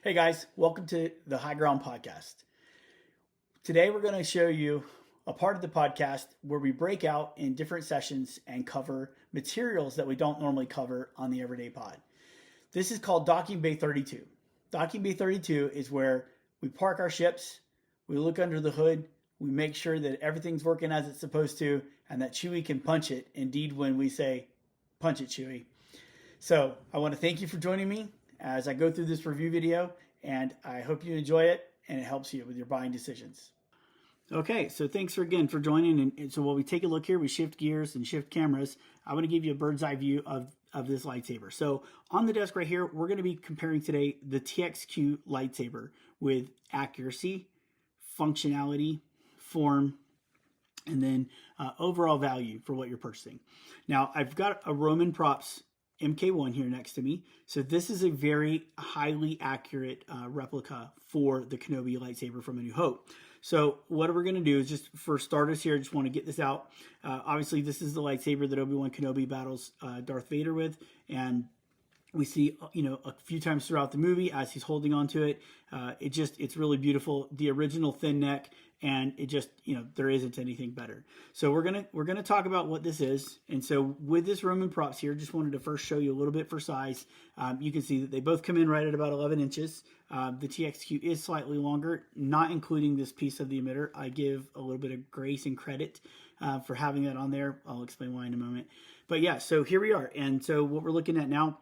Hey guys, welcome to the High Ground Podcast. Today we're going to show you a part of the podcast where we break out in different sessions and cover materials that we don't normally cover on the Everyday Pod. This is called Docking Bay 32. Docking Bay 32 is where we park our ships, we look under the hood, we make sure that everything's working as it's supposed to, and that Chewie can punch it, indeed, when we say, punch it, Chewie. So I want to thank you for joining me as I go through this review video, and I hope you enjoy it and it helps you with your buying decisions. Okay, so thanks again for joining. And so while we take a look here, we shift gears and shift cameras. I want to give you a bird's eye view of this lightsaber. So on the desk right here, we're going to be comparing today the TXQ lightsaber with accuracy, functionality, form, and then overall value for what you're purchasing. Now, I've got a Roman Props MK1 here next to me. So this is a very highly accurate replica for the Kenobi lightsaber from A New Hope. So what we're going to do is, just for starters here, I just want to get this out. Obviously, this is the lightsaber that Obi-Wan Kenobi battles Darth Vader with, and we see, a few times throughout the movie as he's holding onto it. It's really beautiful. The original thin neck, and it just, there isn't anything better. So we're gonna talk about what this is. And so with this Roman Props here, just wanted to first show you a little bit for size. You can see that they both come in right at about 11 inches. The TXQ is slightly longer, not including this piece of the emitter. I give a little bit of grace and credit for having that on there. I'll explain why in a moment. But yeah, so here we are. And so what we're looking at now,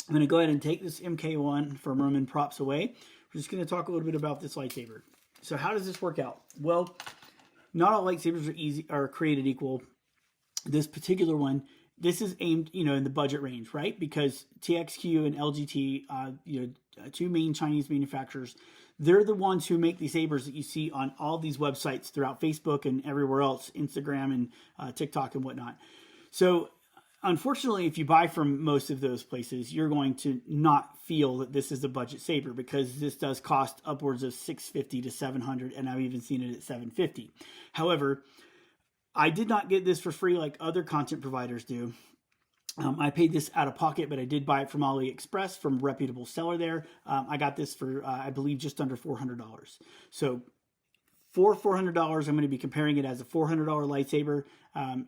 I'm going to go ahead and take this MK1 from Roman Props away. We're just going to talk a little bit about this lightsaber. So how does this work out? Well, not all lightsabers are created equal. This particular one, this is aimed, in the budget range, right? Because TXQ and LGT, two main Chinese manufacturers, they're the ones who make these sabers that you see on all these websites throughout Facebook and everywhere else, Instagram and TikTok and whatnot. So unfortunately, if you buy from most of those places, you're going to not feel that this is a budget saber, because this does cost upwards of $650 to $700, and I've even seen it at $750. However, I did not get this for free like other content providers do. I paid this out of pocket, but I did buy it from AliExpress, from a reputable seller there. I got this for, I believe, just under $400. So for $400, I'm going to be comparing it as a $400 lightsaber.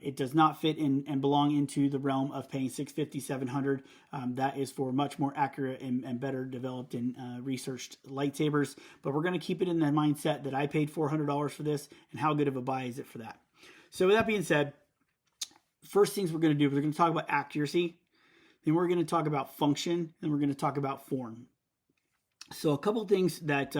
It does not fit in and belong into the realm of paying $650, $700. That is for much more accurate and better developed and researched lightsabers. But we're going to keep it in the mindset that I paid $400 for this, and how good of a buy is it for that. So with that being said, first things we're going to do, we're going to talk about accuracy. Then we're going to talk about function. Then we're going to talk about form. So a couple things that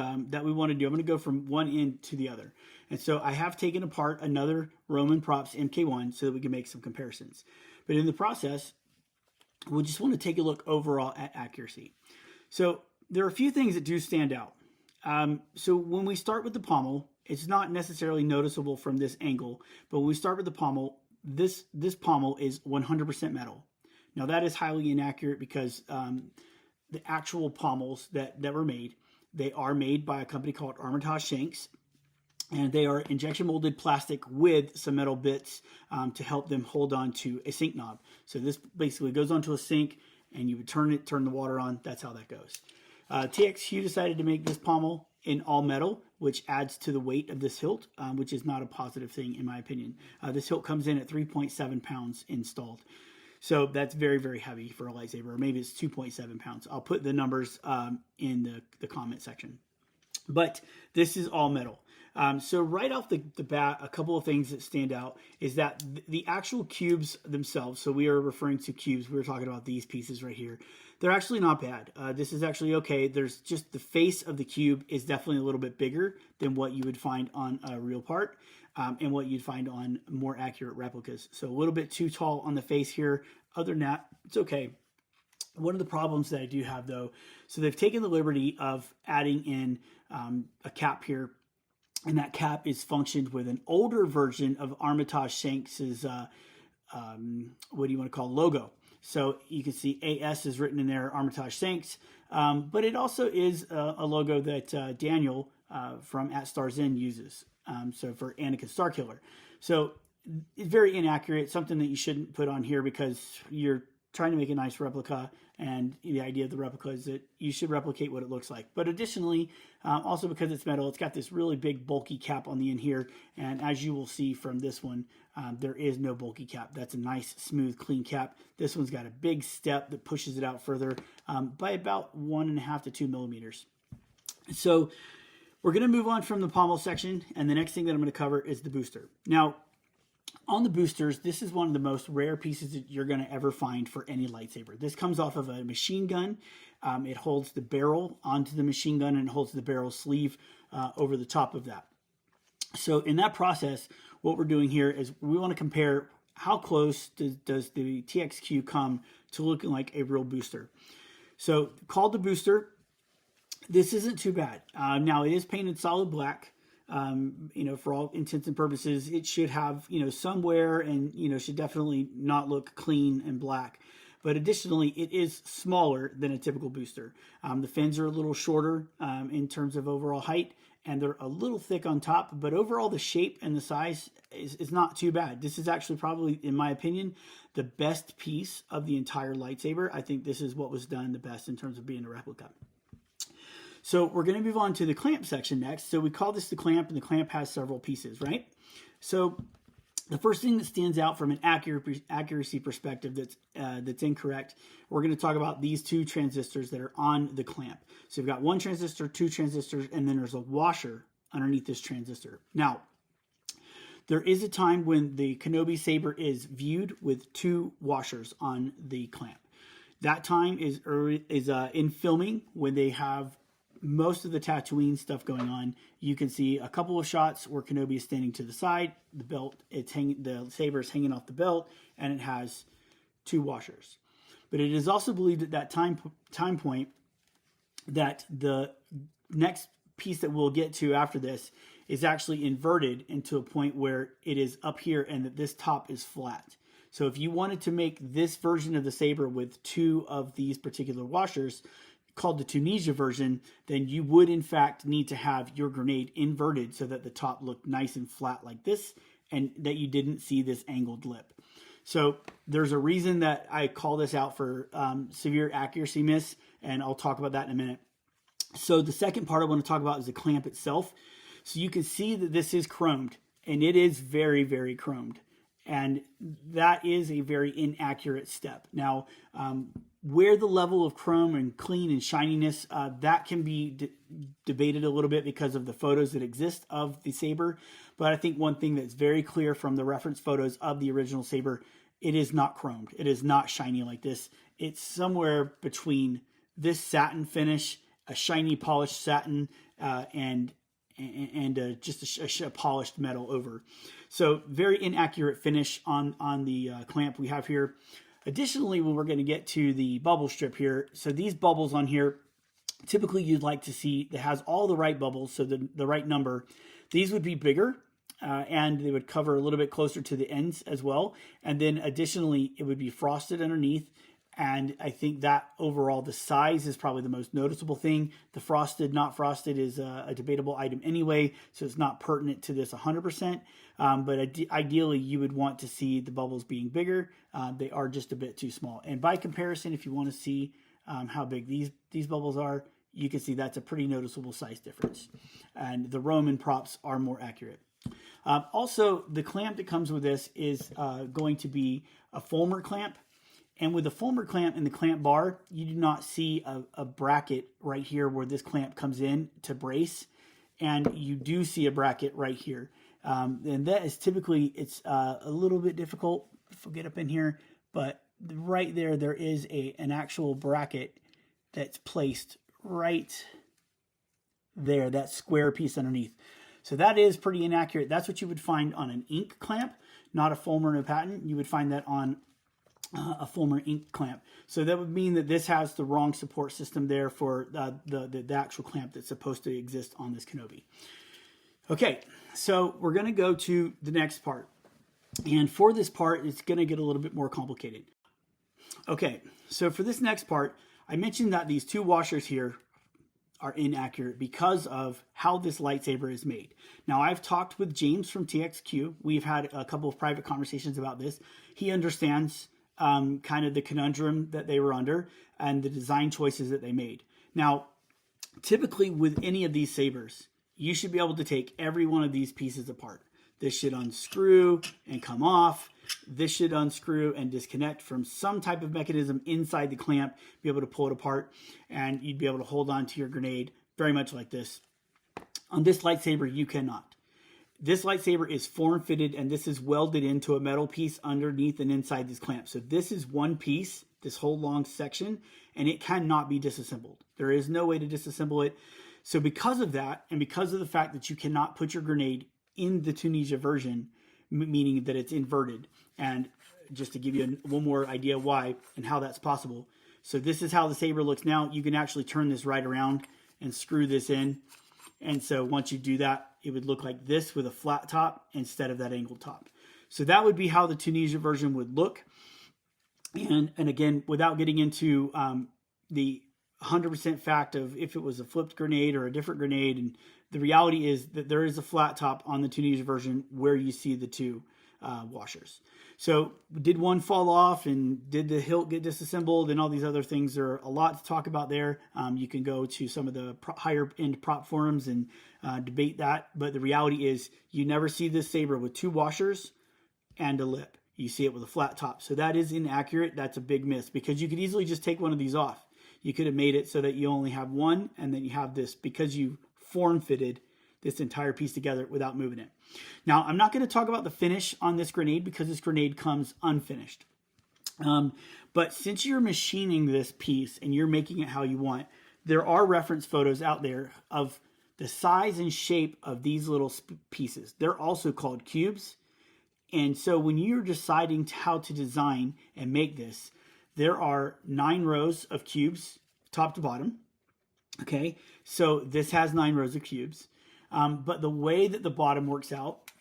we want to do. I'm going to go from one end to the other. And so I have taken apart another Roman Props MK1 so that we can make some comparisons. But in the process, we'll just want to take a look overall at accuracy. So there are a few things that do stand out. So when we start with the pommel, it's not necessarily noticeable from this angle, but when we start with the pommel, this pommel is 100% metal. Now that is highly inaccurate, because the actual pommels that were made, they are made by a company called Armitage Shanks, and they are injection molded plastic with some metal bits to help them hold on to a sink knob. So this basically goes onto a sink, and you would turn the water on. That's how that goes. TXQ decided to make this pommel in all metal, which adds to the weight of this hilt, which is not a positive thing in my opinion. This hilt comes in at 3.7 pounds installed. So that's very, very heavy for a lightsaber, or maybe it's 2.7 pounds. I'll put the numbers in the comment section. But this is all metal. So right off the bat, a couple of things that stand out is that the actual cubes themselves, so we are referring to cubes, we were talking about these pieces right here, they're actually not bad. This is actually okay. There's just the face of the cube is definitely a little bit bigger than what you would find on a real part. And what you'd find on more accurate replicas. So a little bit too tall on the face here. Other than that, it's okay. One of the problems that I do have, though, so they've taken the liberty of adding in a cap here, and that cap is functioned with an older version of Armitage Shanks's, what do you want to call, logo. So you can see AS is written in there, Armitage Shanks, but it also is a logo that Daniel from At Star's End uses. So for Anakin Starkiller. So it's very inaccurate, something that you shouldn't put on here, because you're trying to make a nice replica. And the idea of the replica is that you should replicate what it looks like. But additionally, also because it's metal, it's got this really big bulky cap on the end here. And as you will see from this one, there is no bulky cap. That's a nice, smooth, clean cap. This one's got a big step that pushes it out further by about 1.5 to 2 millimeters. So we're going to move on from the pommel section, and the next thing that I'm going to cover is the booster. Now, on the boosters, this is one of the most rare pieces that you're going to ever find for any lightsaber. This comes off of a machine gun. It holds the barrel onto the machine gun, and it holds the barrel sleeve over the top of that. So in that process, what we're doing here is we want to compare how close does the TXQ come to looking like a real booster. So called the booster, this isn't too bad. Now it is painted solid black. For all intents and purposes, it should have, some wear and, should definitely not look clean and black. But additionally, it is smaller than a typical booster. The fins are a little shorter in terms of overall height, and they're a little thick on top. But overall, the shape and the size is not too bad. This is actually probably, in my opinion, the best piece of the entire lightsaber. I think this is what was done the best in terms of being a replica. So we're going to move on to the clamp section next. So we call this the clamp, and the clamp has several pieces, right? So the first thing that stands out from an accuracy perspective that's incorrect, we're going to talk about these two transistors that are on the clamp. So you've got one transistor, two transistors, and then there's a washer underneath this transistor. Now, there is a time when the Kenobi saber is viewed with two washers on the clamp. That time is in filming when they have most of the Tatooine stuff going on. You can see a couple of shots where Kenobi is standing to the side, the saber is hanging off the belt, and it has two washers. But it is also believed at that time point that the next piece that we'll get to after this is actually inverted into a point where it is up here and that this top is flat. So if you wanted to make this version of the saber with two of these particular washers, called the Tunisia version, then you would in fact need to have your grenade inverted so that the top looked nice and flat like this, and that you didn't see this angled lip. So there's a reason that I call this out for severe accuracy miss, and I'll talk about that in a minute. So the second part I want to talk about is the clamp itself. So you can see that this is chromed, and it is very, very chromed. And that is a very inaccurate step. Now, where the level of chrome and clean and shininess, that can be debated a little bit because of the photos that exist of the saber. But I think one thing that's very clear from the reference photos of the original saber, it is not chromed. It is not shiny like this. It's somewhere between this satin finish, a shiny polished satin, and just a polished metal over. So very inaccurate finish on the clamp we have here. Additionally, when we're going to get to the bubble strip here, so these bubbles on here, typically you'd like to see that has all the right bubbles, so the right number. These would be bigger, and they would cover a little bit closer to the ends as well. And then additionally, it would be frosted underneath. And I think that overall, the size is probably the most noticeable thing. The frosted, not frosted is a debatable item anyway, so it's not pertinent to this 100%. But ideally, you would want to see the bubbles being bigger. They are just a bit too small. And by comparison, if you want to see how big these bubbles are, you can see that's a pretty noticeable size difference. And the Roman props are more accurate. Also, the clamp that comes with this is going to be a Fulmer clamp. And with the Fulmer clamp and the clamp bar, you do not see a bracket right here where this clamp comes in to brace. And you do see a bracket right here. And that is typically, it's a little bit difficult if we get up in here. But right there is an actual bracket that's placed right there, that square piece underneath. So that is pretty inaccurate. That's what you would find on an ink clamp, not a Fulmer no patent. You would find that on a Fulmer ink clamp. So that would mean that this has the wrong support system there for the actual clamp that's supposed to exist on this Kenobi. Okay, so we're going to go to the next part. And for this part, it's going to get a little bit more complicated. Okay, so for this next part, I mentioned that these two washers here are inaccurate because of how this lightsaber is made. Now, I've talked with James from TXQ. We've had a couple of private conversations about this. He understands kind of the conundrum that they were under and the design choices that they made. Now, typically with any of these sabers, you should be able to take every one of these pieces apart. This should unscrew and come off. This should unscrew and disconnect from some type of mechanism inside the clamp, be able to pull it apart, and you'd be able to hold on to your grenade very much like this. On this lightsaber, you cannot. This lightsaber is form-fitted, and this is welded into a metal piece underneath and inside this clamp. So this is one piece, this whole long section, and it cannot be disassembled. There is no way to disassemble it. So because of that, and because of the fact that you cannot put your grenade in the Tunisia version, meaning that it's inverted, and just to give you one more idea why and how that's possible. So this is how the saber looks now. You can actually turn this right around and screw this in. And so once you do that, it would look like this with a flat top instead of that angled top. So that would be how the Tunisia version would look. And again, without getting into the 100% fact of if it was a flipped grenade or a different grenade, and the reality is that there is a flat top on the Tunisia version where you see the two washers. So did one fall off, and did the hilt get disassembled, and all these other things? There are a lot to talk about there. You can go to some of the higher end prop forums and debate that. But the reality is you never see this saber with two washers and a lip. You see it with a flat top. So that is inaccurate. That's a big miss, because you could easily just take one of these off. You could have made it so that you only have one, and then you have this, because you form fitted this entire piece together without moving it. Now, I'm not going to talk about the finish on this grenade because this grenade comes unfinished. But since you're machining this piece and you're making it how you want, there are reference photos out there of the size and shape of these little pieces. They're also called cubes. And so when you're deciding how to design and make this, there are 9 rows of cubes, top to bottom. Okay, so this has 9 rows of cubes. But the way that the bottom works out,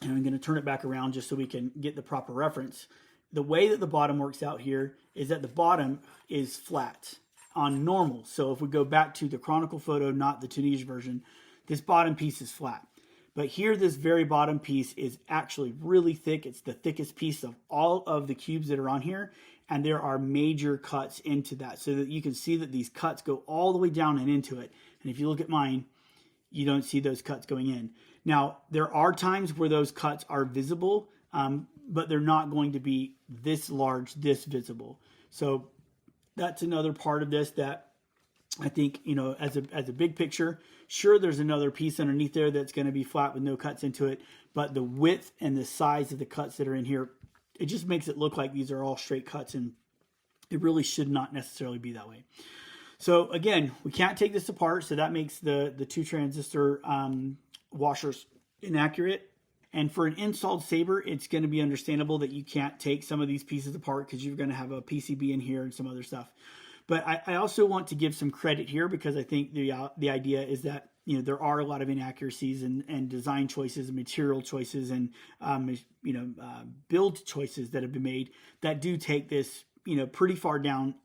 and I'm going to turn it back around just so we can get the proper reference. The way that the bottom works out here is that the bottom is flat on normal. So if we go back to the Chronicle photo, not the Tunisia version, this bottom piece is flat. But here, this very bottom piece is actually really thick. It's the thickest piece of all of the cubes that are on here. And there are major cuts into that, so that you can see that these cuts go all the way down and into it. And if you look at mine, you don't see those cuts going in. Now, there are times where those cuts are visible, but they're not going to be this large, this visible. So that's another part of this that I think, you know, as a big picture, sure, there's another piece underneath there that's going to be flat with no cuts into it, but the width and the size of the cuts that are in here, it just makes it look like these are all straight cuts, and it really should not necessarily be that way. So again, we can't take this apart, so that makes the 2 transistor washers inaccurate. And for an installed saber, it's going to be understandable that you can't take some of these pieces apart because you're going to have a PCB in here and some other stuff. But I also want to give some credit here, because I think the idea is that, you know, there are a lot of inaccuracies and design choices and material choices and build choices that have been made that do take this, you know, pretty far down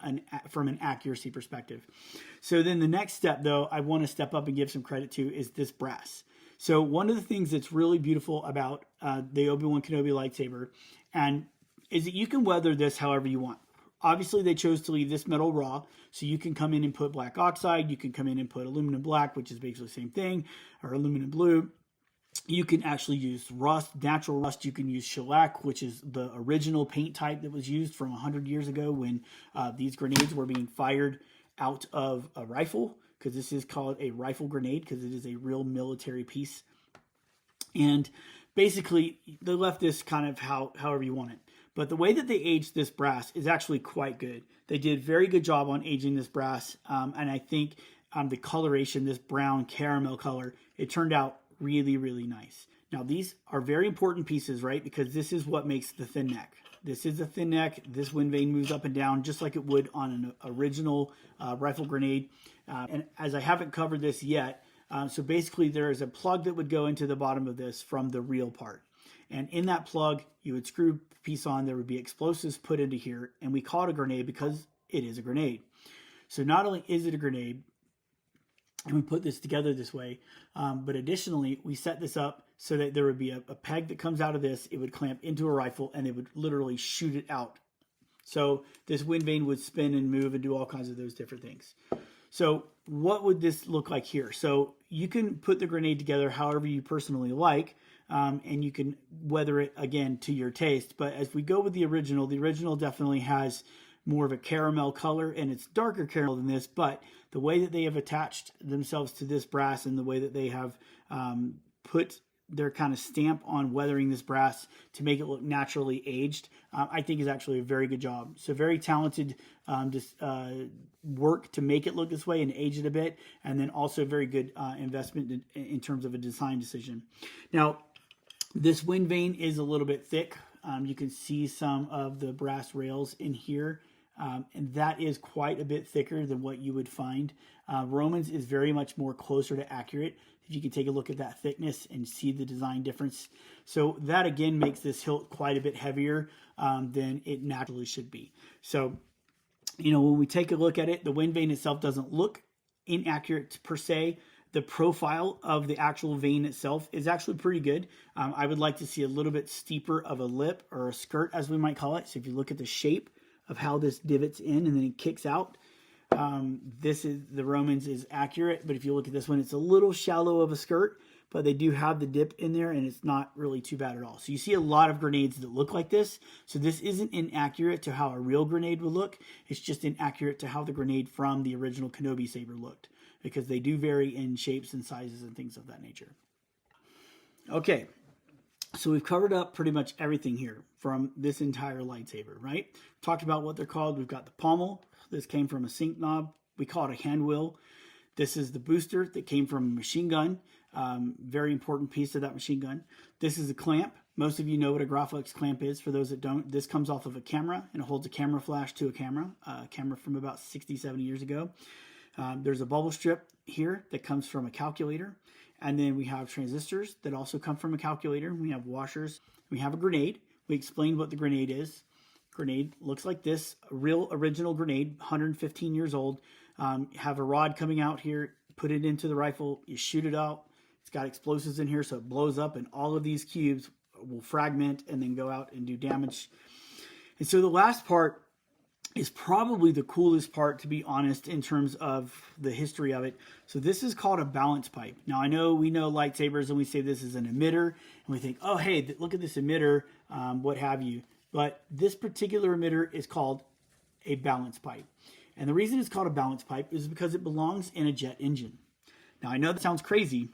from an accuracy perspective. So then the next step, though, I want to step up and give some credit to is this brass. So one of the things that's really beautiful about the Obi-Wan Kenobi lightsaber and is that you can weather this however you want. Obviously, they chose to leave this metal raw, so you can come in and put black oxide. You can come in and put aluminum black, which is basically the same thing, or aluminum blue. You can actually use rust, natural rust. You can use shellac, which is the original paint type that was used from 100 years ago when these grenades were being fired out of a rifle, because this is called a rifle grenade because it is a real military piece. And basically, they left this kind of however you want it. But the way that they aged this brass is actually quite good. They did a very good job on aging this brass. And I think the coloration, this brown caramel color, it turned out really, really nice. Now, these are very important pieces, right? Because this is what makes the thin neck. This is a thin neck. This wind vane moves up and down just like it would on an original rifle grenade. And as I haven't covered this yet, so basically there is a plug that would go into the bottom of this from the real part. And in that plug, you would screw a piece on, there would be explosives put into here, and we call it a grenade because it is a grenade. So not only is it a grenade, and we put this together this way. But additionally, we set this up so that there would be a peg that comes out of this. It would clamp into a rifle, and it would literally shoot it out. So this wind vane would spin and move and do all kinds of those different things. So what would this look like here? So you can put the grenade together however you personally like, and you can weather it, again, to your taste. But as we go with the original definitely has more of a caramel color, and it's darker caramel than this, but the way that they have attached themselves to this brass and the way that they have put their kind of stamp on weathering this brass to make it look naturally aged, I think is actually a very good job. So very talented work to make it look this way and age it a bit, and then also very good investment in terms of a design decision. Now, this wind vane is a little bit thick. You can see some of the brass rails in here, and that is quite a bit thicker than what you would find. Roman's is very much more closer to accurate. If you can take a look at that thickness and see the design difference. So that again makes this hilt quite a bit heavier than it naturally should be. So, you know, when we take a look at it, the wind vane itself doesn't look inaccurate per se. The profile of the actual vane itself is actually pretty good. I would like to see a little bit steeper of a lip or a skirt, as we might call it. So if you look at the shape of how this divots in and then it kicks out, this is the Roman's is accurate, but if you look at this one, it's a little shallow of a skirt, but they do have the dip in there, and it's not really too bad at all. So you see a lot of grenades that look like this. So this isn't inaccurate to how a real grenade would look. It's just inaccurate to how the grenade from the original Kenobi saber looked, because they do vary in shapes and sizes and things of that nature. Okay, so we've covered up pretty much everything here from this entire lightsaber, right? Talked about what they're called. We've got the pommel. This came from a sync knob. We call it a hand wheel. This is the booster that came from a machine gun. Very important piece of that machine gun. This is a clamp. Most of you know what a Graflex clamp is. For those that don't, this comes off of a camera, and it holds a camera flash to a camera from about 60, 70 years ago. There's a bubble strip here that comes from a calculator. And then we have transistors that also come from a calculator. We have washers. We have a grenade. We explained what the grenade is. Grenade looks like this, a real original grenade, 115 years old. Have a rod coming out here, put it into the rifle, you shoot it out. It's got explosives in here, so it blows up, and all of these cubes will fragment and then go out and do damage. And so the last part is probably the coolest part, to be honest, in terms of the history of it. So this is called a balance pipe. Now, I know we know lightsabers and we say this is an emitter, and we think, oh, hey, look at this emitter, what have you. But this particular emitter is called a balance pipe. And the reason it's called a balance pipe is because it belongs in a jet engine. Now, I know that sounds crazy,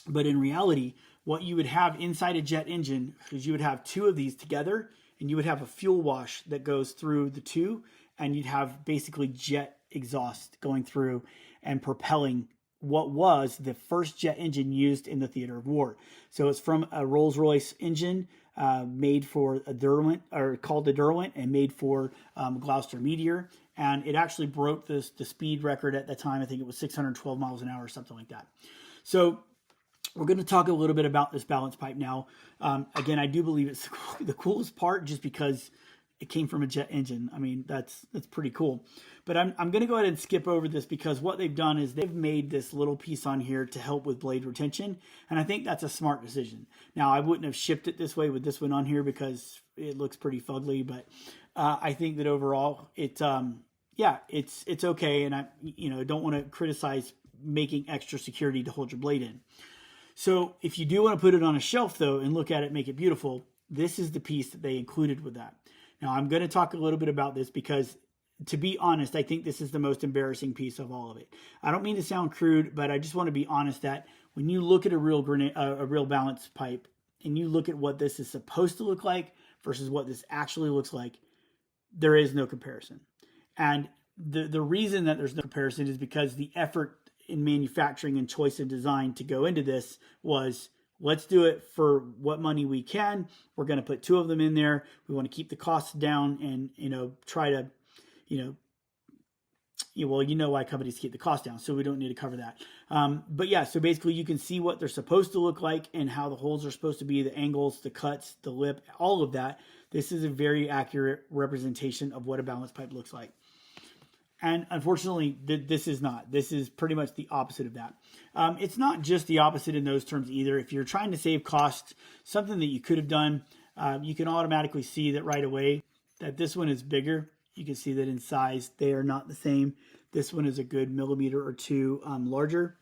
but in reality, what you would have inside a jet engine is you would have two of these together, and you would have a fuel wash that goes through the two, and you'd have basically jet exhaust going through and propelling what was the first jet engine used in the theater of war. So it's from a Rolls-Royce engine made for a Derwent, or called the Derwent, and made for Gloucester Meteor. And it actually broke the speed record at the time. I think it was 612 miles an hour or something like that. So we're going to talk a little bit about this balance pipe now. Again, I do believe it's the coolest part just because it came from a jet engine. I mean, that's pretty cool. But I'm going to go ahead and skip over this because what they've done is they've made this little piece on here to help with blade retention. And I think that's a smart decision. Now, I wouldn't have shipped it this way with this one on here because it looks pretty fugly. But I think that overall, it's okay. And I don't want to criticize making extra security to hold your blade in. So if you do want to put it on a shelf, though, and look at it, make it beautiful, this is the piece that they included with that. Now, I'm going to talk a little bit about this because, to be honest, I think this is the most embarrassing piece of all of it. I don't mean to sound crude, but I just want to be honest that when you look at a real balance pipe and you look at what this is supposed to look like versus what this actually looks like, there is no comparison. And the reason that there's no comparison is because the effort in manufacturing and choice of design to go into this was, let's do it for what money we can. We're going to put two of them in there. We want to keep the costs down and, try to, why companies keep the cost down, so we don't need to cover that. But yeah, so basically you can see what they're supposed to look like and how the holes are supposed to be, the angles, the cuts, the lip, all of that. This is a very accurate representation of what a balance pipe looks like. And unfortunately, this is not. This is pretty much the opposite of that. It's not just the opposite in those terms either. If you're trying to save costs, something that you could have done, you can automatically see that right away that this one is bigger. You can see that in size, they are not the same. This one is a good millimeter or two larger,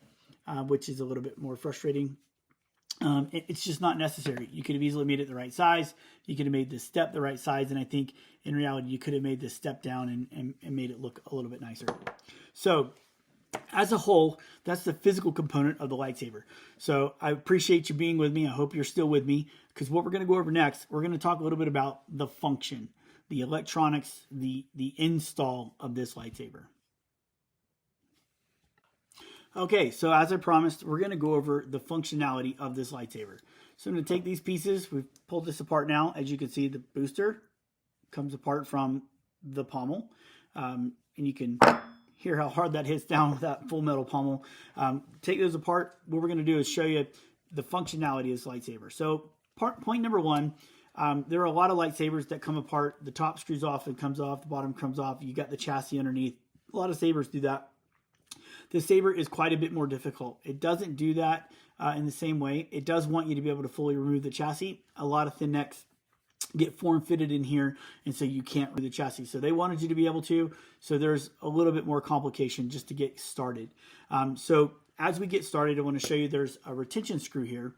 which is a little bit more frustrating. It's just not necessary. You could have easily made it the right size. You could have made this step the right size. And I think in reality, you could have made this step down and made it look a little bit nicer. So as a whole, that's the physical component of the lightsaber. So I appreciate you being with me. I hope you're still with me, because what we're going to go over next, we're going to talk a little bit about the function, the electronics, the install of this lightsaber. Okay, so as I promised, we're going to go over the functionality of this lightsaber. So I'm going to take these pieces. We've pulled this apart now. As you can see, the booster comes apart from the pommel. And you can hear how hard that hits down with that full metal pommel. Take those apart. What we're going to do is show you the functionality of this lightsaber. So point number one, there are a lot of lightsabers that come apart. The top screws off and comes off. The bottom comes off. You got the chassis underneath. A lot of sabers do that. The saber is quite a bit more difficult. It doesn't do that in the same way. It does want you to be able to fully remove the chassis. A lot of thin necks get form fitted in here, and so you can't remove the chassis. So they wanted you to be able to. So there's a little bit more complication just to get started. So as we get started, I want to show you there's a retention screw here.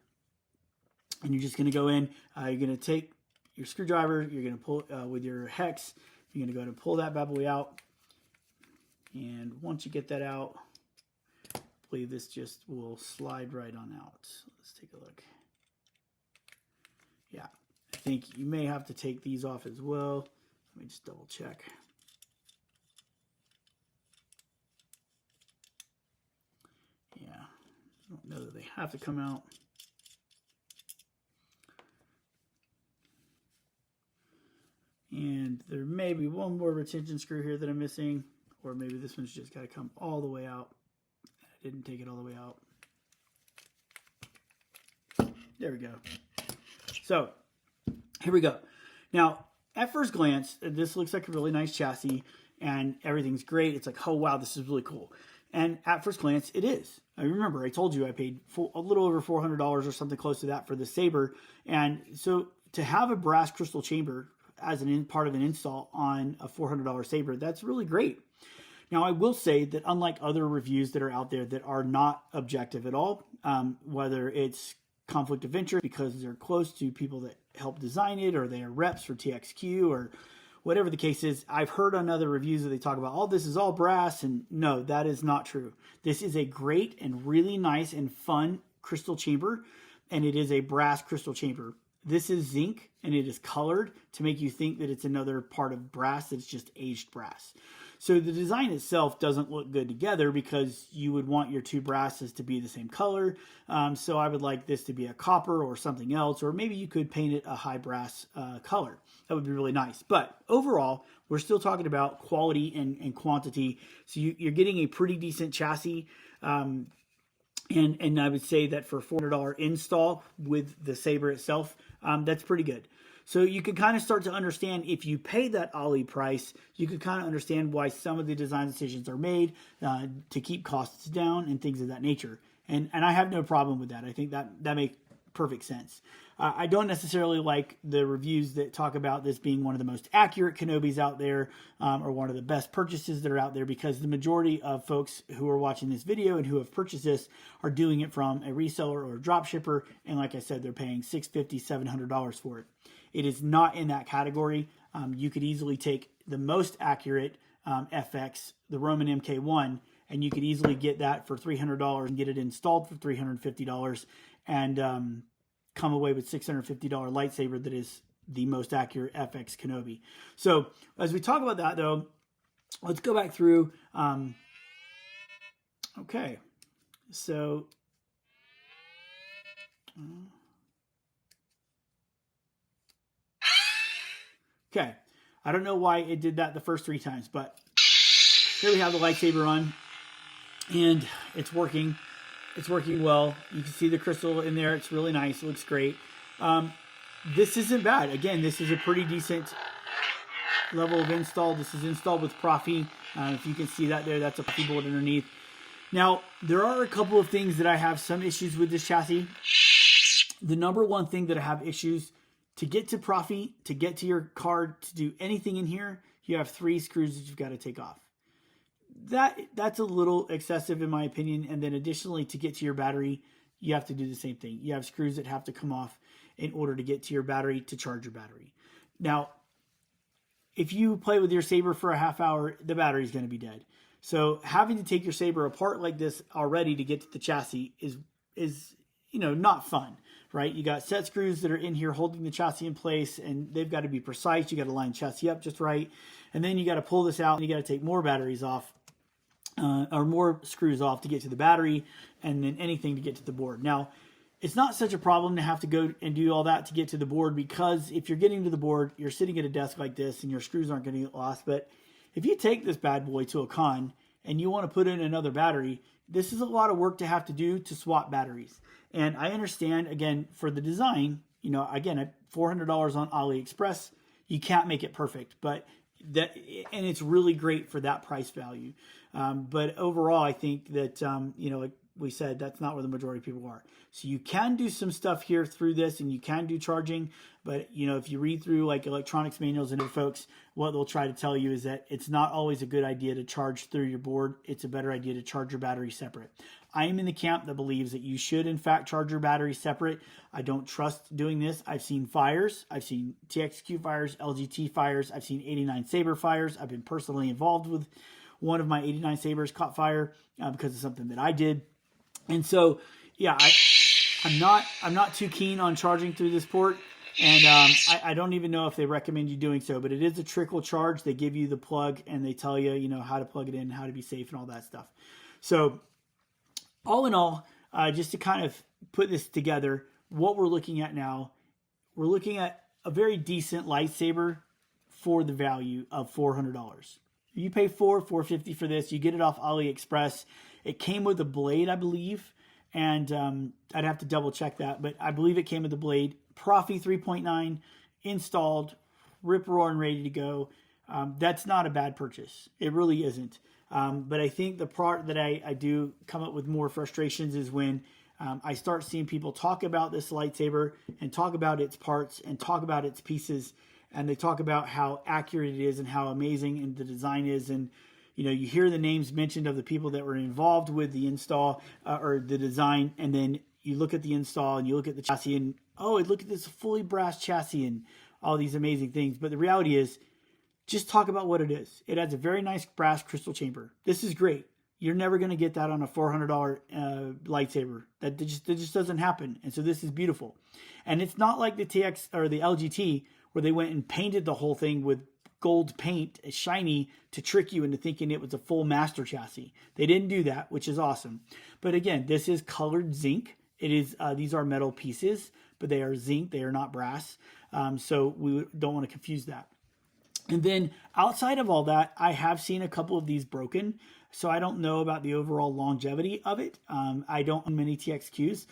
And you're just going to go in. You're going to take your screwdriver. You're going to pull with your hex. You're going to go and pull that bad boy out. And once you get that out, I believe this just will slide right on out. Let's take a look. Yeah, I think you may have to take these off as well. Let me just double check. Yeah, I don't know that they have to come out. And there may be one more retention screw here that I'm missing, or maybe this one's just got to come all the way out. I didn't take it all the way out. There we go. So here we go. Now, at first glance, this looks like a really nice chassis and everything's great. It's like, oh, wow, this is really cool. And at first glance, it is. I remember I told you I paid a little over $400 or something close to that for the saber. And so to have a brass crystal chamber as part of an install on a $400 saber, that's really great. Now, I will say that unlike other reviews that are out there that are not objective at all, whether it's conflict of interest because they're close to people that help design it, or they are reps for TXQ, or whatever the case is, I've heard on other reviews that they talk about, oh, this is all brass, and no, that is not true. This is a great and really nice and fun crystal chamber, and it is a brass crystal chamber. This is zinc, and it is colored to make you think that it's another part of brass that's just aged brass. So the design itself doesn't look good together because you would want your two brasses to be the same color. So I would like this to be a copper or something else, or maybe you could paint it a high brass color. That would be really nice. But overall, we're still talking about quality and quantity. So you're getting a pretty decent chassis. And I would say that for $400 install with the saber itself, that's pretty good. So you can kind of start to understand, if you pay that Ali price, you can kind of understand why some of the design decisions are made to keep costs down and things of that nature. And I have no problem with that. I think that makes perfect sense. I don't necessarily like the reviews that talk about this being one of the most accurate Kenobis out there, or one of the best purchases that are out there, because the majority of folks who are watching this video and who have purchased this are doing it from a reseller or a drop shipper. And like I said, they're paying $650, $700 for it. It is not in that category. You could easily take the most accurate FX, the Roman MK1, and you could easily get that for $300 and get it installed for $350 and come away with $650 lightsaber that is the most accurate FX Kenobi. So as we talk about that, though, let's go back through. Okay, so okay, I don't know why it did that the first 3 times, but here we have the lightsaber on, and it's working. It's working well. You can see the crystal in there. It's really nice. It looks great. This isn't bad. Again, this is a pretty decent level of install. This is installed with Profi. If you can see that there, that's a Profi board underneath. Now, there are a couple of things that I have some issues with this chassis. The number one thing that I have issues, to get to Profi, to get to your card, to do anything in here, you have 3 screws that you've got to take off. That's a little excessive in my opinion. And then additionally, to get to your battery, you have to do the same thing. You have screws that have to come off in order to get to your battery, to charge your battery. Now, if you play with your saber for a half hour, the battery's going to be dead. So having to take your saber apart like this already to get to the chassis is not fun, right? You got set screws that are in here holding the chassis in place, and they've got to be precise. You got to line chassis up just right. And then you got to pull this out, and you got to take more batteries off, or more screws off to get to the battery, and then anything to get to the board. Now, it's not such a problem to have to go and do all that to get to the board, because if you're getting to the board, you're sitting at a desk like this and your screws aren't going to get lost. But if you take this bad boy to a con and you want to put in another battery, this is a lot of work to have to do to swap batteries. And I understand, again, for the design, again, at $400 on AliExpress, you can't make it perfect, and it's really great for that price value. But overall, I think that, like we said, that's not where the majority of people are. So you can do some stuff here through this, and you can do charging. But, if you read through like electronics manuals and folks, what they'll try to tell you is that it's not always a good idea to charge through your board. It's a better idea to charge your battery separate. I am in the camp that believes that you should, in fact, charge your battery separate. I don't trust doing this. I've seen fires. I've seen TXQ fires, LGT fires. I've seen 89 Saber fires. I've been personally involved with one of my 89 Sabers caught fire because of something that I did. And so, yeah, I'm not too keen on charging through this port. And I don't even know if they recommend you doing so, but it is a trickle charge. They give you the plug and they tell you, how to plug it in, how to be safe and all that stuff. So all in all, just to kind of put this together, what we're looking at now, we're looking at a very decent lightsaber for the value of $400. You pay $450 for this. You get it off AliExpress. It came with a blade, I believe, and I'd have to double check that, but I believe it came with a blade. Profi 3.9 installed, rip roaring, ready to go. That's not a bad purchase. It really isn't. But I think the part that I do come up with more frustrations is when I start seeing people talk about this lightsaber and talk about its parts and talk about its pieces, and they talk about how accurate it is and how amazing and the design is. And, you hear the names mentioned of the people that were involved with the install or the design, and then you look at the install and you look at the chassis and, look at this fully brass chassis and all these amazing things. But the reality is, just talk about what it is. It has a very nice brass crystal chamber. This is great. You're never going to get that on a $400 lightsaber. That just doesn't happen. And so this is beautiful. And it's not like the TX or the LGT where they went and painted the whole thing with gold paint, shiny, to trick you into thinking it was a full master chassis. They didn't do that, which is awesome. But again, this is colored zinc. It is these are metal pieces, but they are zinc. They are not brass. So we don't want to confuse that. And then outside of all that, I have seen a couple of these broken. So I don't know about the overall longevity of it. I don't own many TXQs.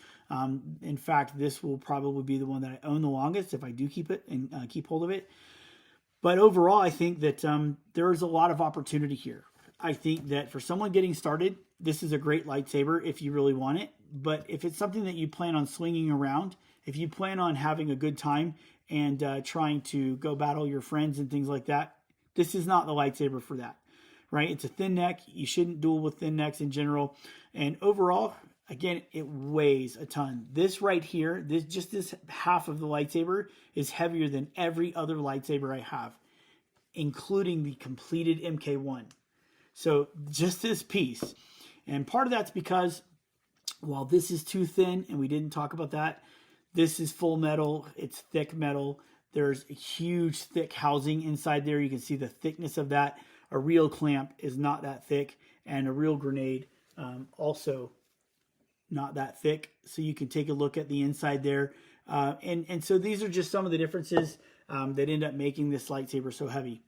In fact, this will probably be the one that I own the longest if I do keep it and keep hold of it. But overall, I think that there is a lot of opportunity here. I think that for someone getting started, this is a great lightsaber if you really want it. But if it's something that you plan on swinging around, if you plan on having a good time and trying to go battle your friends and things like that, this is not the lightsaber for that, right? It's a thin neck. You shouldn't duel with thin necks in general. And overall, again, it weighs a ton. This right here, this half of the lightsaber is heavier than every other lightsaber I have, including the completed MK1. So just this piece. And part of that's because while this is too thin, and we didn't talk about that, this is full metal. It's thick metal. There's a huge thick housing inside there. You can see the thickness of that. A real clamp is not that thick, and a real grenade also not that thick. So you can take a look at the inside there. And so these are just some of the differences that end up making this lightsaber so heavy.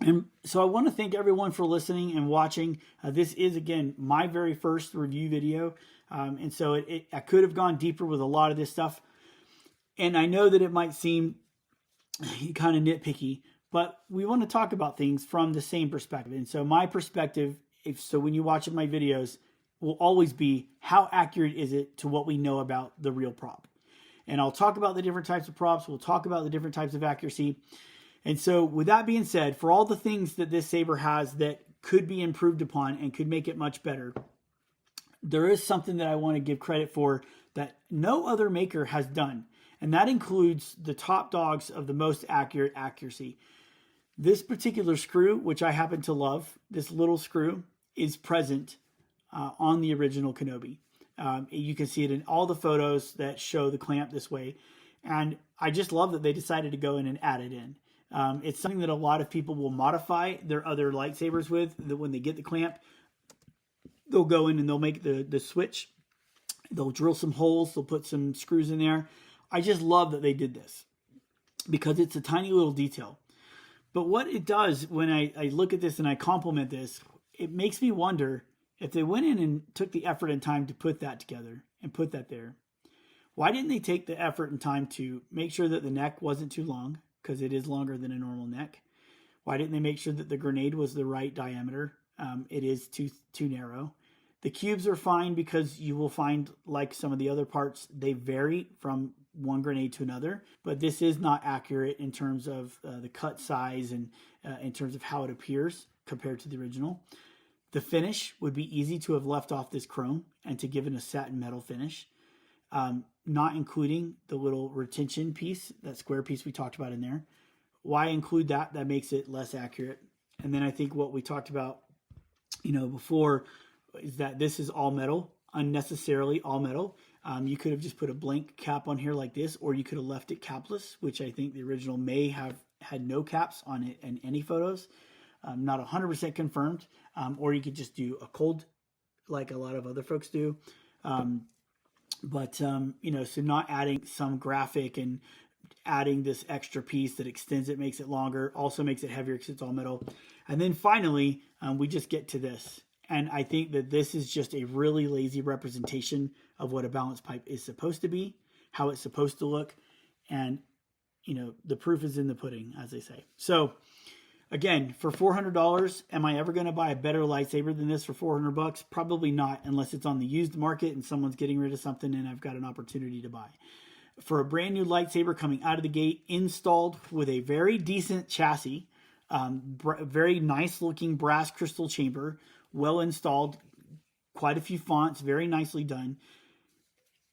And so I want to thank everyone for listening and watching. This is, again, my very first review video. And so I could have gone deeper with a lot of this stuff. And I know that it might seem kind of nitpicky, but we want to talk about things from the same perspective. And so my perspective, so when you watch my videos, will always be how accurate is it to what we know about the real prop. And I'll talk about the different types of props. We'll talk about the different types of accuracy. And so with that being said, for all the things that this saber has that could be improved upon and could make it much better, there is something that I want to give credit for that no other maker has done. And that includes the top dogs of the most accurate accuracy. This particular screw, which I happen to love, this little screw, is present on the original Kenobi. You can see it in all the photos that show the clamp this way. And I just love that they decided to go in and add it in. It's something that a lot of people will modify their other lightsabers with, that when they get the clamp, they'll go in and they'll make the switch. They'll drill some holes. They'll put some screws in there. I just love that they did this because it's a tiny little detail. But what it does when I look at this and I compliment this, it makes me wonder if they went in and took the effort and time to put that together and put that there. Why didn't they take the effort and time to make sure that the neck wasn't too long, because it is longer than a normal neck? Why didn't they make sure that the grenade was the right diameter? It is too narrow. The cubes are fine because you will find, like some of the other parts, they vary from one grenade to another, but this is not accurate in terms of the cut size and in terms of how it appears compared to the original. The finish would be easy to have left off this chrome and to give it a satin metal finish, not including the little retention piece, that square piece we talked about in there. Why include that? That makes it less accurate. And then I think what we talked about, before, is that this is all metal, unnecessarily all metal. You could have just put a blank cap on here like this, or you could have left it capless, which I think the original may have had no caps on it in any photos. Not 100% confirmed. Or you could just do a cold, like a lot of other folks do. So not adding some graphic and adding this extra piece that extends it, makes it longer, also makes it heavier because it's all metal. And then finally, we just get to this. And I think that this is just a really lazy representation of what a balance pipe is supposed to be, how it's supposed to look. And, the proof is in the pudding, as they say. So again, for $400, am I ever going to buy a better lightsaber than this for $400? Probably not, unless it's on the used market and someone's getting rid of something and I've got an opportunity to buy. For a brand new lightsaber coming out of the gate, installed with a very decent chassis, very nice looking brass crystal chamber, well installed, quite a few fonts, very nicely done.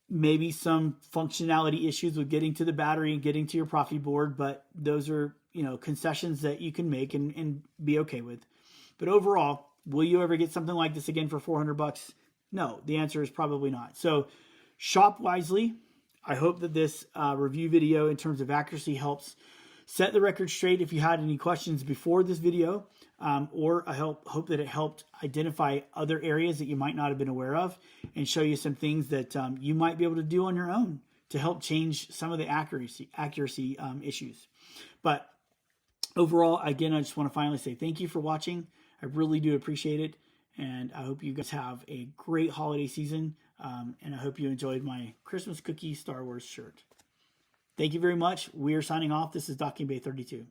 Maybe some functionality issues with getting to the battery and getting to your Profi board, but those are, concessions that you can make and be okay with. But overall, will you ever get something like this again for $400? No, the answer is probably not. So shop wisely. I hope that this review video in terms of accuracy helps set the record straight if you had any questions before this video, or I hope that it helped identify other areas that you might not have been aware of and show you some things that you might be able to do on your own to help change some of the accuracy issues. But overall, again, I just want to finally say thank you for watching. I really do appreciate it. And I hope you guys have a great holiday season. And I hope you enjoyed my Christmas cookie Star Wars shirt. Thank you very much. We are signing off. This is DB32.